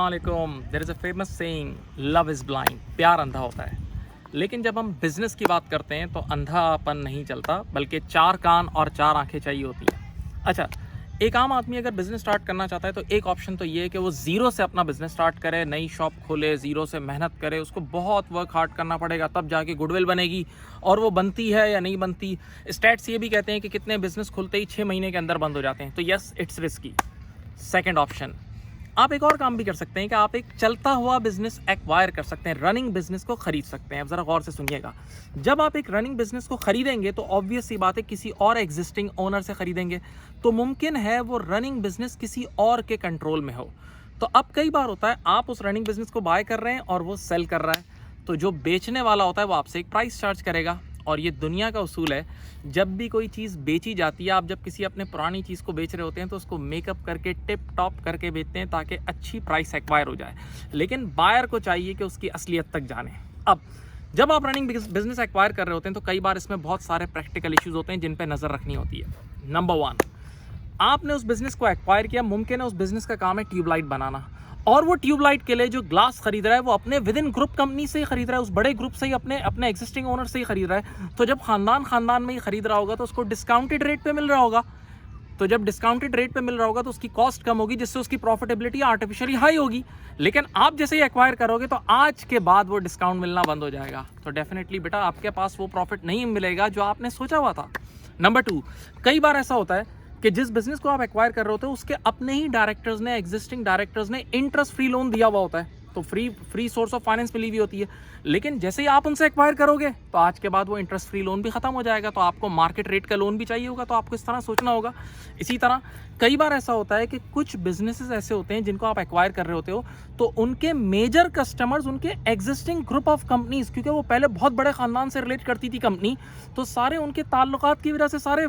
अस्सलामुअलैकुम। There is a famous saying, love is blind, प्यार अंधा होता है। लेकिन जब हम बिज़नेस की बात करते हैं तो अंधापन नहीं चलता, बल्कि चार कान और चार आंखें चाहिए होती हैं। अच्छा, एक आम आदमी अगर बिज़नेस स्टार्ट करना चाहता है तो एक ऑप्शन तो ये है कि वो ज़ीरो से अपना बिज़नेस स्टार्ट करे, नई शॉप खोले, ज़ीरो से मेहनत करे। उसको बहुत वर्क हार्ड करना पड़ेगा, तब जाके गुडविल बनेगी, और वो बनती है या नहीं बनती। स्टैट्स ये भी कहते हैं कि कितने बिज़नेस खुलते ही 6 महीने के अंदर बंद हो जाते हैं। तो yes, it's risky. Second option, आप एक और काम भी कर सकते हैं कि आप एक चलता हुआ बिजनेस एक्वायर कर सकते हैं, रनिंग बिजनेस को खरीद सकते हैं। अब ज़रा गौर से सुनिएगा, जब आप एक रनिंग बिजनेस को खरीदेंगे तो ऑब्वियस सी बात है किसी और एग्जिस्टिंग ओनर से खरीदेंगे, तो मुमकिन है वो रनिंग बिजनेस किसी और के कंट्रोल में हो। तो अब कई बार होता है आप उस रनिंग बिजनेस को बाय कर रहे हैं और वो सेल कर रहा है, तो जो बेचने वाला होता है वो आपसे एक प्राइस चार्ज करेगा। और ये दुनिया का उसूल है, जब भी कोई चीज़ बेची जाती है, आप जब किसी अपने पुरानी चीज़ को बेच रहे होते हैं तो उसको मेकअप करके टिप टॉप करके बेचते हैं ताकि अच्छी प्राइस एक्वायर हो जाए। लेकिन बायर को चाहिए कि उसकी असलियत तक जाने। अब जब आप रनिंग बिजनेस एक्वायर कर रहे होते हैं तो कई बार इसमें बहुत सारे प्रैक्टिकल इश्यूज होते हैं जिन पर नज़र रखनी होती है। नंबर 1, आपने उस बिज़नेस को एक्वायर किया, मुमकिन है उस बिज़नेस का काम है ट्यूबलाइट बनाना, और वो ट्यूबलाइट के लिए जो ग्लास खरीद रहा है वो अपने विद इन ग्रुप कंपनी से ही खरीद रहा है, उस बड़े ग्रुप से ही, अपने एग्जिस्टिंग ओनर से ही खरीद रहा है। तो जब खानदान में ही खरीद रहा होगा तो उसको डिस्काउंटेड रेट पे मिल रहा होगा। तो जब डिस्काउंटेड रेट पे मिल रहा होगा तो उसकी कॉस्ट कम होगी, जिससे उसकी प्रॉफिटेबिलिटी आर्टिफिशियली हाई होगी। लेकिन आप जैसे ही एक्वायर करोगे तो आज के बाद वो डिस्काउंट मिलना बंद हो जाएगा। तो डेफिनेटली बेटा आपके पास वो प्रॉफिट नहीं मिलेगा जो आपने सोचा हुआ था। नंबर 2, कई बार ऐसा होता है कि जिस बिजनेस को आप एक्वायर कर रहे होते हो उसके अपने ही डायरेक्टर्स ने, एग्जिस्टिंग डायरेक्टर्स ने इंटरेस्ट फ्री लोन दिया हुआ होता है, तो फ्री सोर्स ऑफ फाइनेंस मिली हुई होती है। लेकिन जैसे ही आप उनसे एक्वायर करोगे तो आज के बाद वो इंटरेस्ट फ्री लोन भी खत्म हो जाएगा, तो आपको मार्केट रेट का लोन भी चाहिए होगा, तो आपको इस तरह सोचना होगा। इसी तरह कई बार ऐसा होता है कि कुछ बिजनेसेस ऐसे होते हैं जिनको आप एक्वायर कर रहे होते हो, तो उनके मेजर कस्टमर्स उनके एग्जिस्टिंग ग्रुप ऑफ कंपनीज, क्योंकि वो पहले बहुत बड़े खानदान से रिलेट करती थी कंपनी, तो सारे उनके ताल्लुकात की वजह से सारे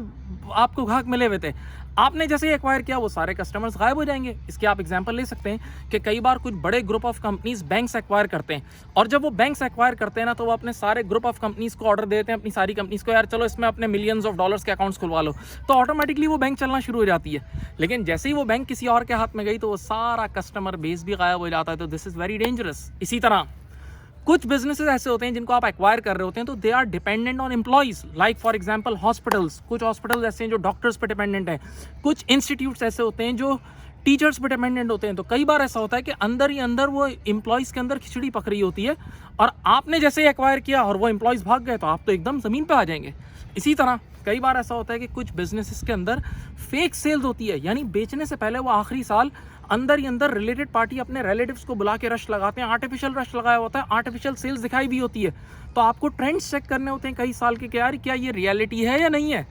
आपको ग्राहक मिले हुए थे। आपने जैसे ही एक्वायर किया वो सारे कस्टमर्स गायब हो जाएंगे। इसके आप एग्जांपल ले सकते हैं कि कई बार कुछ बड़े group of companies banks acquire करते हैं, और जब वो बैंक्स एक्वायर करते हैं ना तो वो अपने सारे ग्रुप ऑफ कंपनीज को ऑर्डर देते हैं, अपनी सारी कंपनीज को, यार चलो इसमें अपने मिलियंस ऑफ डॉलर्स के अकाउंट्स खुलवा लो, तो ऑटोमेटिकली वो बैंक चलना शुरू हो जाती है। लेकिन जैसे ही वो बैंक किसी और के हाथ में गई तो वो सारा कस्टमर बेस भी गायब हो जाता है। तो दिस इज़ वेरी डेंजरस। इसी तरह कुछ बिजनेसेस ऐसे होते हैं जिनको आप एक्वायर कर रहे होते हैं तो they are dependent on employees, like for example hospitals. कुछ हॉस्पिटल्स ऐसे हैं जो डॉक्टर्स पे डिपेंडेंट हैं, कुछ इंस्टीट्यूट्स ऐसे होते हैं जो टीचर्स पे डिपेंडेंट होते हैं। तो कई बार ऐसा होता है कि अंदर ही अंदर वो एम्प्लॉइज के अंदर खिचड़ी पक रही होती है, और आपने जैसे ही एक्वायर किया और वो एम्प्लॉइज भाग गए तो आप तो एकदम ज़मीन पे आ जाएंगे। इसी तरह कई बार ऐसा होता है कि कुछ बिजनेसेस के अंदर फेक सेल्स होती है, यानी बेचने से पहले वो आखिरी साल अंदर ही अंदर रिलेटेड पार्टी अपने रिलेटिव्स को बुला के रश लगाते हैं, आर्टिफिशियल रश लगाया होता है, आर्टिफिशियल सेल्स दिखाई भी होती है। तो आपको ट्रेंड्स चेक करने होते हैं कई साल के, यार क्या ये रियलिटी है या नहीं है।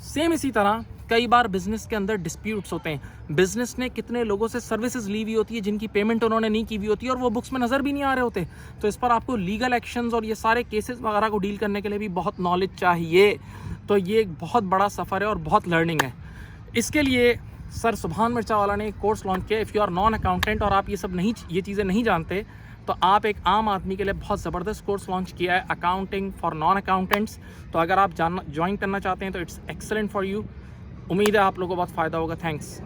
सेम इसी तरह कई बार बिजनेस के अंदर डिस्प्यूट्स होते हैं, बिजनेस ने कितने लोगों से सर्विसेज ली हुई होती है जिनकी पेमेंट उन्होंने नहीं की हुई होती है और वो बुक्स में नज़र भी नहीं आ रहे होते। तो इस पर आपको लीगल एक्शंस और ये सारे केसेस वगैरह को डील करने के लिए भी बहुत नॉलेज चाहिए। तो ये एक बहुत बड़ा सफ़र है और बहुत लर्निंग है। इसके लिए सर सुभान मिर्चा वाला ने एक कोर्स लॉन्च किया। If you are non accountant और आप ये चीज़ें नहीं जानते तो आप एक आम आदमी के लिए बहुत ज़बरदस्त कोर्स लॉन्च किया है, अकाउंटिंग फॉर नॉन अकाउंटेंट्स। तो अगर आप ज्वाइन करना चाहते हैं तो इट्स एक्सेलेंट फॉर यू। उम्मीद है आप लोगों को बहुत फ़ायदा होगा। थैंक्स।